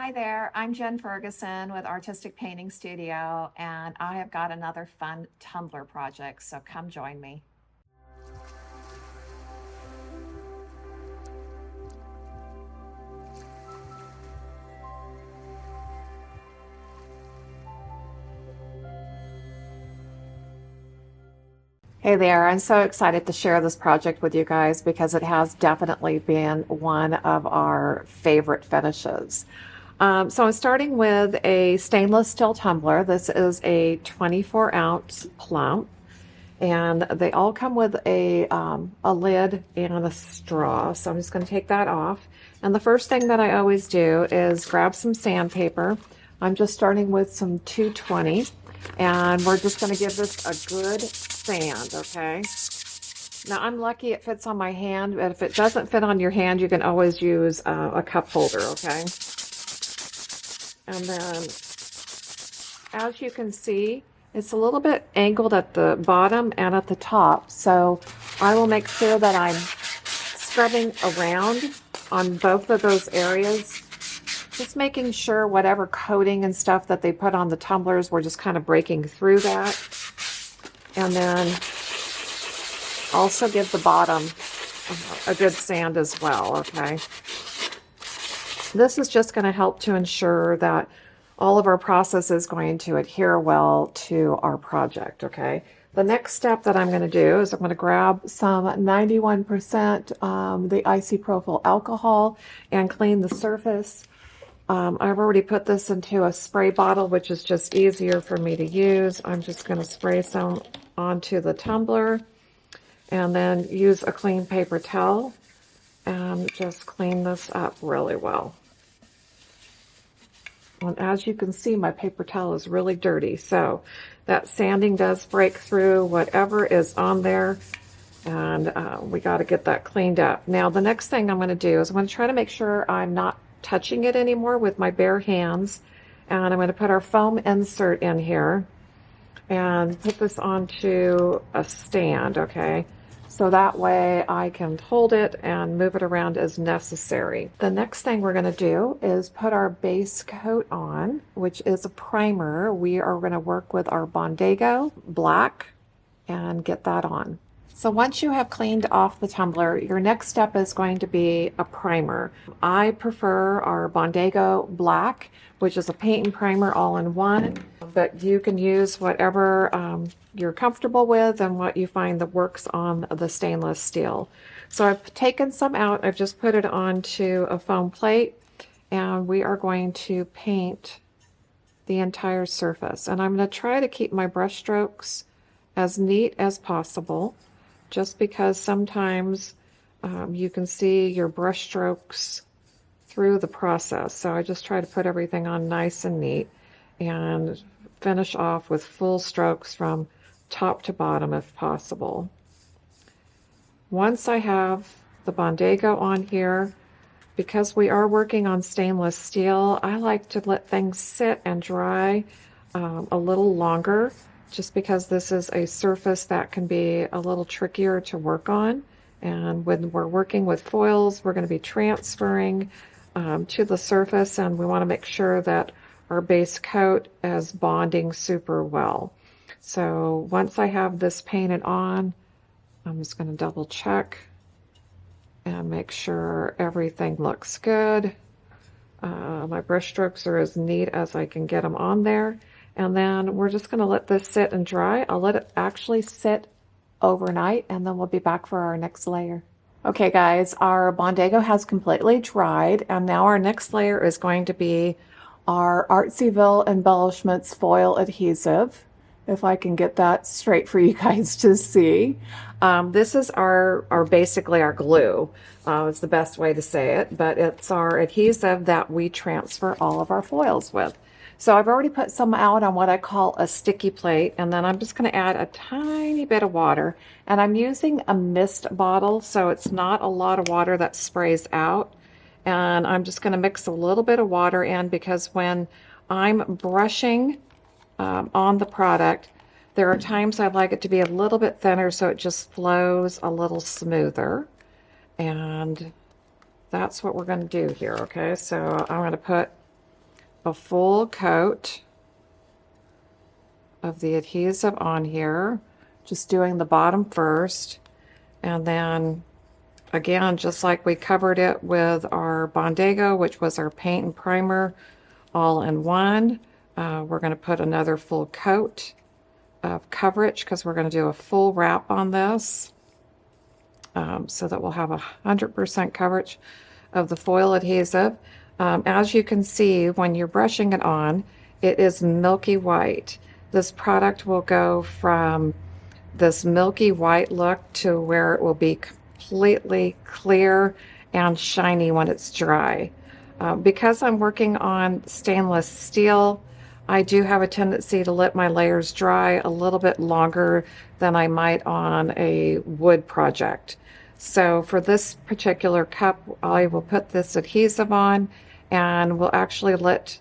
Hi there, I'm Jenn Ferguson with Artistic Painting Studio, and I have got another fun Tumbler project, so come join me. Hey there, I'm so excited to share this project with you guys because it has definitely been one of our favorite finishes. So I'm starting with a stainless steel tumbler. This is a 24-ounce plump, and they all come with a lid and a straw. So I'm just going to take that off. And the first thing that I always do is grab some sandpaper. I'm just starting with some 220, and we're just going to give this a good sand, okay? Now I'm lucky it fits on my hand, but if it doesn't fit on your hand, you can always use a cup holder, okay? And then, as you can see, it's a little bit angled at the bottom and at the top, so I will make sure that I'm scrubbing around on both of those areas, just making sure whatever coating and stuff that they put on the tumblers, we're just kind of breaking through that. And then also give the bottom a good sand as well, okay? This is just going to help to ensure that all of our process is going to adhere well to our project, okay? The next step that I'm going to do is I'm going to grab some 91% the isopropyl alcohol and clean the surface. I've already put this into a spray bottle, which is just easier for me to use. I'm just going to spray some onto the tumbler and then use a clean paper towel and just clean this up really well. And as you can see, my paper towel is really dirty, so that sanding does break through whatever is on there, and we got to get that cleaned up. Now, the next thing I'm going to do is I'm going to try to make sure I'm not touching it anymore with my bare hands, and I'm going to put our foam insert in here and put this onto a stand, okay? So that way I can hold it and move it around as necessary. The next thing we're going to do is put our base coat on, which is a primer. We are going to work with our Bondago black and get that on. So once you have cleaned off the tumbler, your next step is going to be a primer. I prefer our Bondago black, which is a paint and primer all in one, but you can use whatever you're comfortable with and what you find that works on the stainless steel. So I've taken some out, I've just put it onto a foam plate, and we are going to paint the entire surface. And I'm going to try to keep my brush strokes as neat as possible, just because sometimes you can see your brush strokes through the process. So I just try to put everything on nice and neat and finish off with full strokes from top to bottom if possible. Once I have the Bondago on here, because we are working on stainless steel, I like to let things sit and dry a little longer, just because this is a surface that can be a little trickier to work on. And when we're working with foils, we're going to be transferring to the surface, and we want to make sure that our base coat is bonding super well. So once I have this painted on, I'm just going to double check and make sure everything looks good. My brush strokes are as neat as I can get them on there. And then we're just going to let this sit and dry. I'll let it actually sit overnight, and then we'll be back for our next layer. Okay guys, our Bondago has completely dried, and now our next layer is going to be our Artsyville Embellishments foil adhesive, if I can get that straight for you guys to see. This is our basically our glue, is the best way to say it, but it's our adhesive that we transfer all of our foils with. So I've already put some out on what I call a sticky plate, and then I'm just going to add a tiny bit of water, and I'm using a mist bottle, so it's not a lot of water that sprays out. And I'm just going to mix a little bit of water in, because when I'm brushing on the product, there are times I like it to be a little bit thinner so it just flows a little smoother. And that's what we're going to do here, okay? So I'm going to put a full coat of the adhesive on here, just doing the bottom first, and then again, just like we covered it with our Bondago, which was our paint and primer all in one, we're going to put another full coat of coverage because we're going to do a full wrap on this, so that we'll have 100% coverage of the foil adhesive. As you can see, when you're brushing it on, it is milky white. This product will go from this milky white look to where it will be completely clear and shiny when it's dry. Because I'm working on stainless steel, I do have a tendency to let my layers dry a little bit longer than I might on a wood project. So for this particular cup, I will put this adhesive on and we'll actually let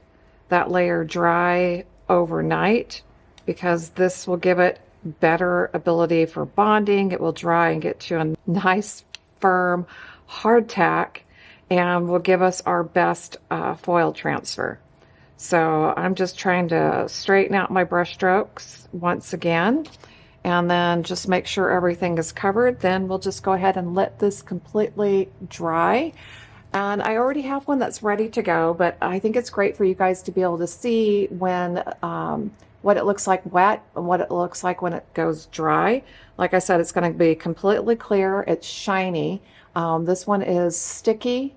that layer dry overnight, because this will give it better ability for bonding. It will dry and get to a nice firm hardtack and will give us our best foil transfer. So I'm just trying to straighten out my brush strokes once again, and then just make sure everything is covered. Then we'll just go ahead and let this completely dry. And I already have one that's ready to go, but I think it's great for you guys to be able to see when what it looks like wet and what it looks like when it goes dry. Like I said, it's going to be completely clear. It's shiny. This one is sticky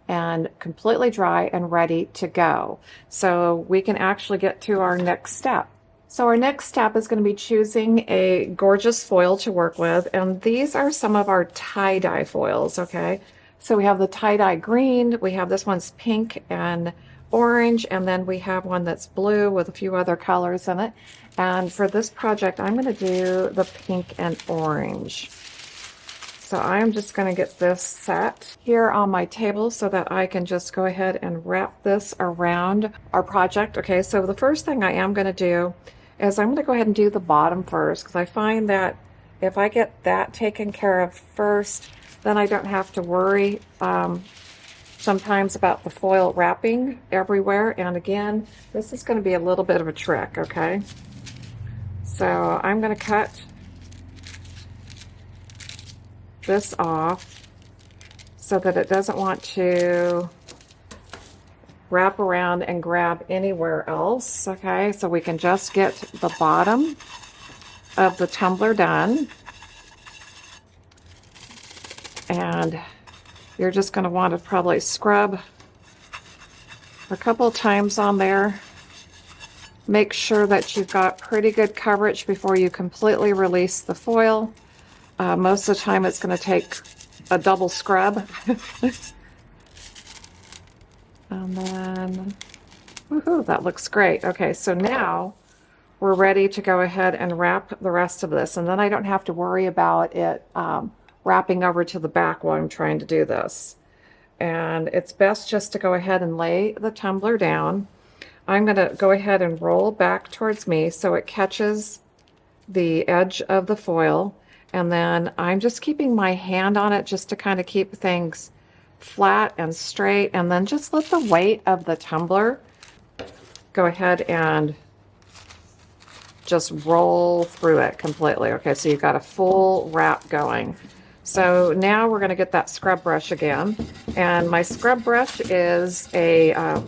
and completely dry and ready to go. So we can actually get to our next step. So our next step is going to be choosing a gorgeous foil to work with. And these are some of our tie-dye foils, okay? So we have the tie-dye green, we have this one's pink and orange, and then we have one that's blue with a few other colors in it. And for this project, I'm going to do the pink and orange. So I'm just going to get this set here on my table so that I can just go ahead and wrap this around our project. Okay, so the first thing I am going to do is I'm going to go ahead and do the bottom first, because I find that if I get that taken care of first, then I don't have to worry sometimes about the foil wrapping everywhere. And again, this is going to be a little bit of a trick, okay? So I'm going to cut this off so that it doesn't want to wrap around and grab anywhere else, okay? So we can just get the bottom of the tumbler done. And you're just going to want to probably scrub a couple times on there. Make sure that you've got pretty good coverage before you completely release the foil. Most of the time it's going to take a double scrub. And then, woohoo, that looks great. Okay, so now we're ready to go ahead and wrap the rest of this. And then I don't have to worry about it wrapping over to the back while I'm trying to do this. And it's best just to go ahead and lay the tumbler down. I'm going to go ahead and roll back towards me so it catches the edge of the foil. And then I'm just keeping my hand on it just to kind of keep things flat and straight. And then just let the weight of the tumbler go ahead and just roll through it completely. Okay, so you've got a full wrap going. So now we're going to get that scrub brush again. And my scrub brush is a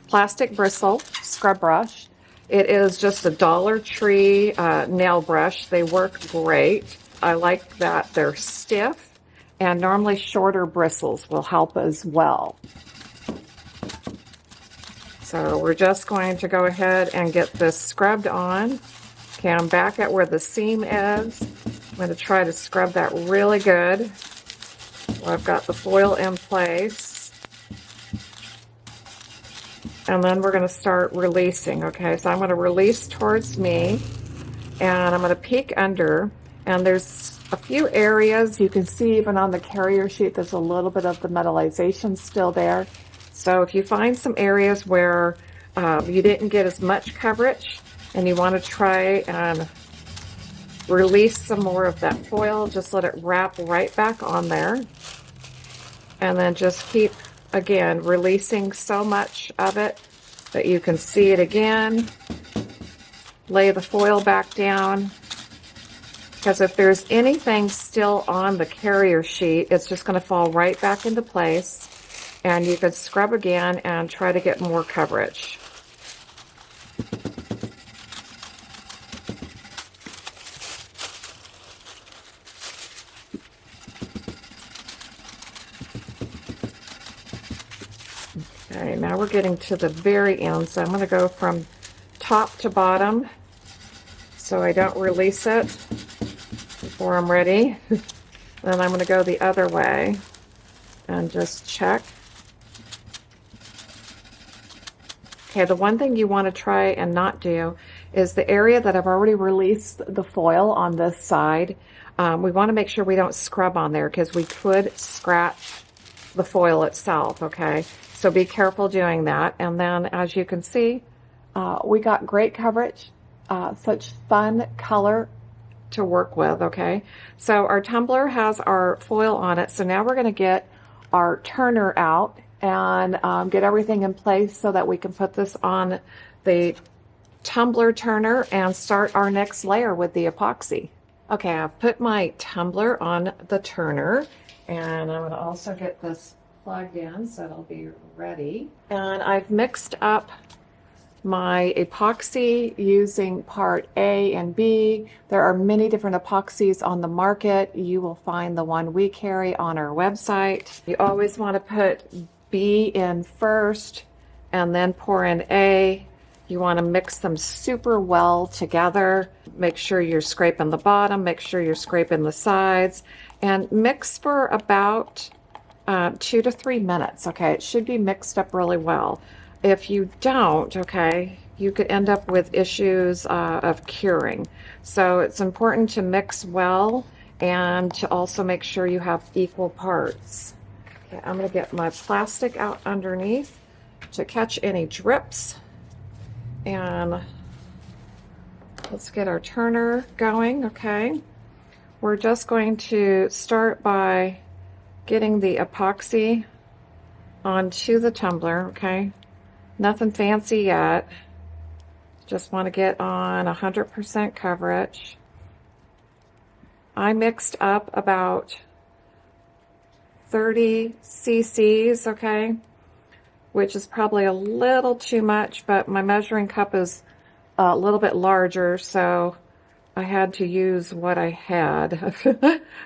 plastic bristle scrub brush. It is just a Dollar Tree nail brush. They work great. I like that they're stiff, and normally shorter bristles will help as well. So we're just going to go ahead and get this scrubbed on. Okay, I'm back at where the seam is. I'm going to try to scrub that really good. Well, I've got the foil in place. And then we're going to start releasing. Okay, so I'm going to release towards me, and I'm going to peek under. And there's a few areas you can see even on the carrier sheet, there's a little bit of the metallization still there. So if you find some areas where you didn't get as much coverage and you want to try and release some more of that foil, just let it wrap right back on there. And then just keep, again, releasing so much of it that you can see it again. Lay the foil back down, because if there's anything still on the carrier sheet, it's just going to fall right back into place, and you could scrub again and try to get more coverage. Okay, now we're getting to the very end, so I'm going to go from top to bottom so I don't release it before I'm ready. Then I'm going to go the other way and just check. Okay, the one thing you want to try and not do is the area that I've already released the foil on this side. We want to make sure we don't scrub on there, because we could scratch the foil itself, okay? So be careful doing that. And then, as you can see, we got great coverage, such fun color to work with, okay? So our tumbler has our foil on it. So now we're going to get our turner out and get everything in place so that we can put this on the tumbler turner and start our next layer with the epoxy. Okay, I've put my tumbler on the turner, and I'm going to also get this plugged in so it'll be ready. And I've mixed up my epoxy using part A and B. There are many different epoxies on the market. You will find the one we carry on our website. You always want to put B in first and then pour in A. You want to mix them super well together. Make sure you're scraping the bottom, make sure you're scraping the sides, and mix for about 2 to 3 minutes, okay? It should be mixed up really well. If you don't, okay, you could end up with issues of curing. So it's important to mix well and to also make sure you have equal parts. Okay, I'm going to get my plastic out underneath to catch any drips. And let's get our turner going, okay? We're just going to start by getting the epoxy onto the tumbler, okay? Nothing fancy yet. Just want to get on 100% coverage. I mixed up about 30 cc's, okay? Which is probably a little too much, but my measuring cup is a little bit larger, so I had to use what I had.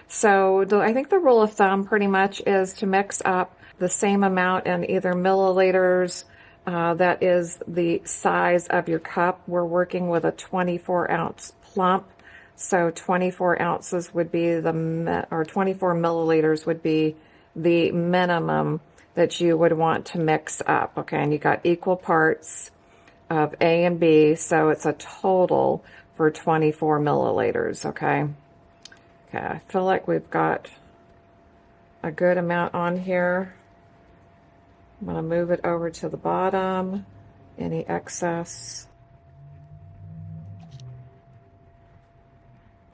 So I think the rule of thumb pretty much is to mix up the same amount in either milliliters. That is the size of your cup. We're working with a 24-ounce plump, so 24 ounces would be or 24 milliliters would be the minimum that you would want to mix up, okay? And you got equal parts of A and B, so it's a total for 24 milliliters, okay? Okay, I feel like we've got a good amount on here. I'm going to move it over to the bottom, any excess.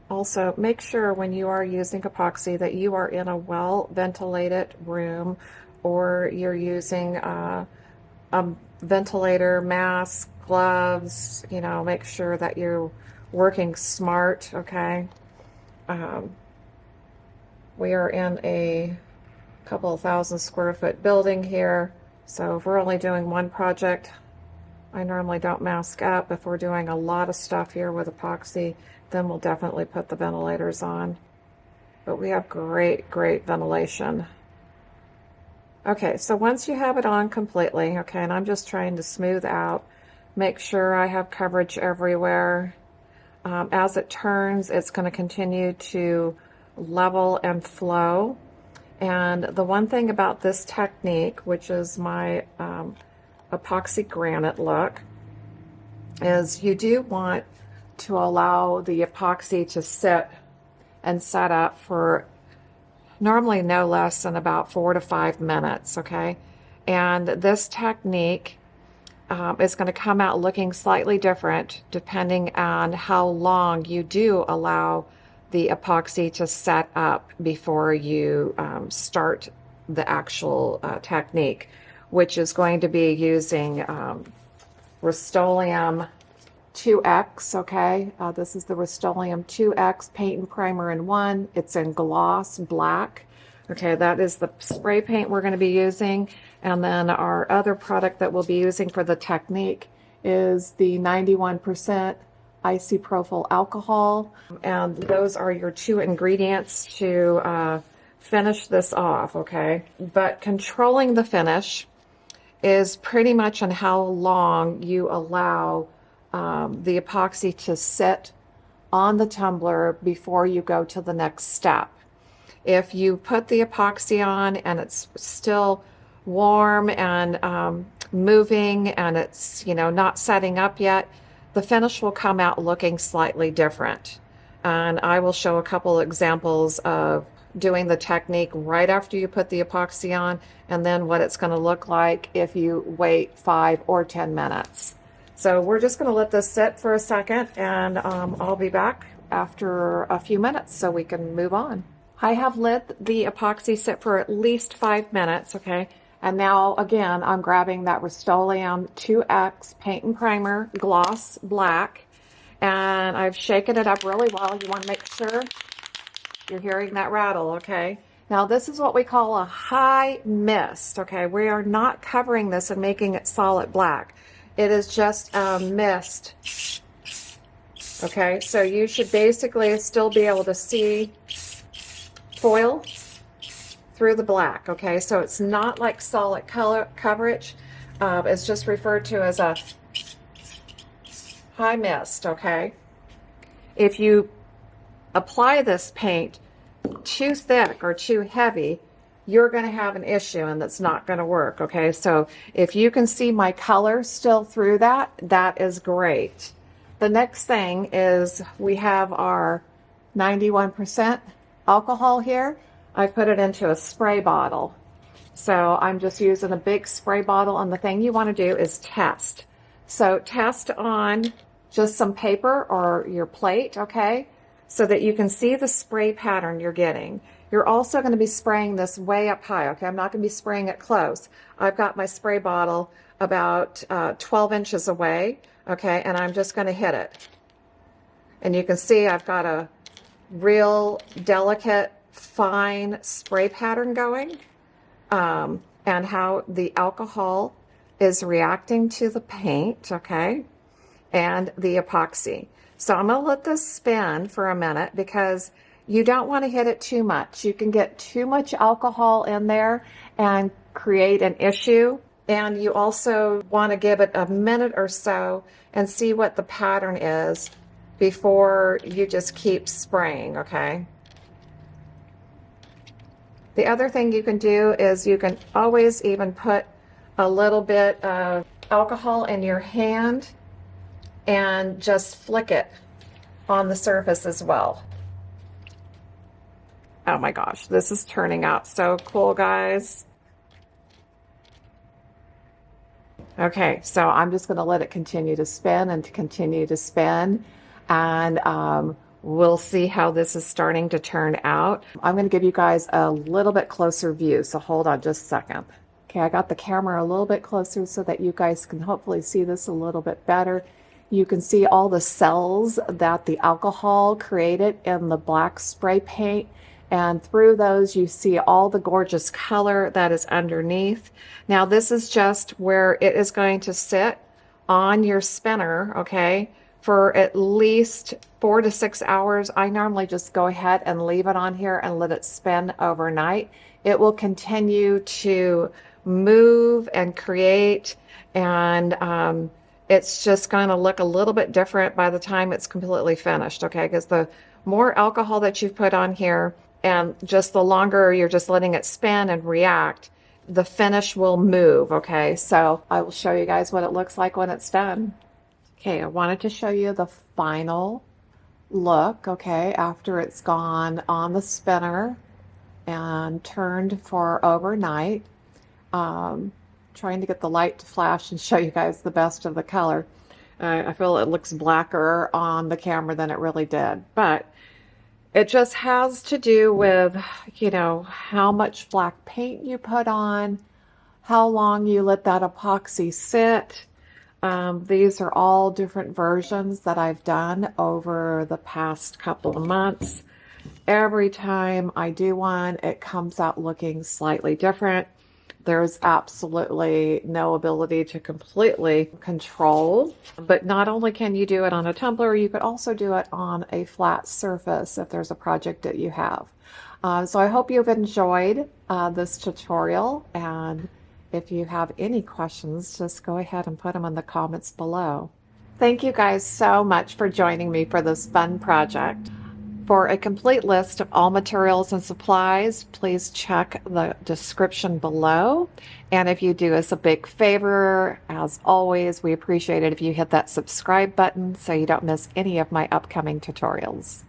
Also, make sure when you are using epoxy that you are in a well-ventilated room, or you're using a ventilator, mask, gloves. You know, make sure that you're working smart, okay? We are in a couple of 1,000 square foot building here, so if we're only doing one project, I normally don't mask up. If we're doing a lot of stuff here with epoxy, then we'll definitely put the ventilators on. But we have great ventilation. Okay, so once you have it on completely, okay, and I'm just trying to smooth out, make sure I have coverage everywhere. As it turns, it's going to continue to level and flow. And the one thing about this technique, which is my epoxy granite look, is you do want to allow the epoxy to sit and set up for normally no less than about 4 to 5 minutes, okay? And this technique is going to come out looking slightly different depending on how long you do allow the epoxy to set up before you start the actual technique, which is going to be using Rust-Oleum 2X, okay? This is the Rust-Oleum 2X paint and primer in one. It's in gloss black. Okay, that is the spray paint we're going to be using. And then our other product that we'll be using for the technique is the 91% isopropyl alcohol. And those are your two ingredients to finish this off, okay? But controlling the finish is pretty much on how long you allow the epoxy to sit on the tumbler before you go to the next step. If you put the epoxy on and it's still warm and moving and it's, you know, not setting up yet, the finish will come out looking slightly different. And I will show a couple examples of doing the technique right after you put the epoxy on, and then what it's going to look like if you wait 5 or 10 minutes. So we're just going to let this sit for a second, and I'll be back after a few minutes so we can move on. I have let the epoxy sit for at least 5 minutes, okay? And now, again, I'm grabbing that Rust-Oleum 2X paint and primer, gloss black, and I've shaken it up really well. You want to make sure you're hearing that rattle, okay? Now, this is what we call a high mist, okay? We are not covering this and making it solid black. It is just a mist, okay? So you should basically still be able to see foil through the black, okay? So it's not like solid color coverage. It's just referred to as a high mist, okay? If you apply this paint too thick or too heavy, you're going to have an issue and that's not going to work, okay? So if you can see my color still through that, that is great. The next thing is we have our 91% alcohol here. I put it into a spray bottle. So I'm just using a big spray bottle, and the thing you want to do is test. So test on just some paper or your plate, okay? So that you can see the spray pattern you're getting. You're also going to be spraying this way up high, okay? I'm not going to be spraying it close. I've got my spray bottle about 12 inches away, okay? And I'm just going to hit it. And you can see I've got a real delicate, fine spray pattern going, and how the alcohol is reacting to the paint, okay? And the epoxy. So I'm going to let this spin for a minute because you don't want to hit it too much. You can get too much alcohol in there and create an issue. And you also want to give it a minute or so and see what the pattern is before you just keep spraying, okay? The other thing you can do is you can always even put a little bit of alcohol in your hand and just flick it on the surface as well. Oh my gosh, this is turning out so cool, guys. Okay, so I'm just going to let it continue to spin and to continue to spin, and we'll see how this is starting to turn out. I'm going to give you guys a little bit closer view, so hold on just a second. Okay, I got the camera a little bit closer so that you guys can hopefully see this a little bit better. You can see all the cells that the alcohol created in the black spray paint, and through those you see all the gorgeous color that is underneath. Now this is just where it is going to sit on your spinner, okay, for at least 4 to 6 hours. I normally just go ahead and leave it on here and let it spin overnight. It will continue to move and create, and it's just going to look a little bit different by the time it's completely finished, okay? Because the more alcohol that you've put on here and just the longer you're just letting it spin and react, the finish will move, okay? So I will show you guys what it looks like when it's done. Okay, I wanted to show you the final look, okay, after it's gone on the spinner and turned for overnight. Trying to get the light to flash and show you guys the best of the color. I feel it looks blacker on the camera than it really did, but it just has to do with, you know, how much black paint you put on, how long you let that epoxy sit, These are all different versions that I've done over the past couple of months. Every time I do one, it comes out looking slightly different. There's absolutely no ability to completely control, but not only can you do it on a tumbler, you could also do it on a flat surface if there's a project that you have. So I hope you've enjoyed this tutorial, and if you have any questions, just go ahead and put them in the comments below. Thank you guys so much for joining me for this fun project. For a complete list of all materials and supplies, please check the description below. And if you do us a big favor, as always, we appreciate it if you hit that subscribe button so you don't miss any of my upcoming tutorials.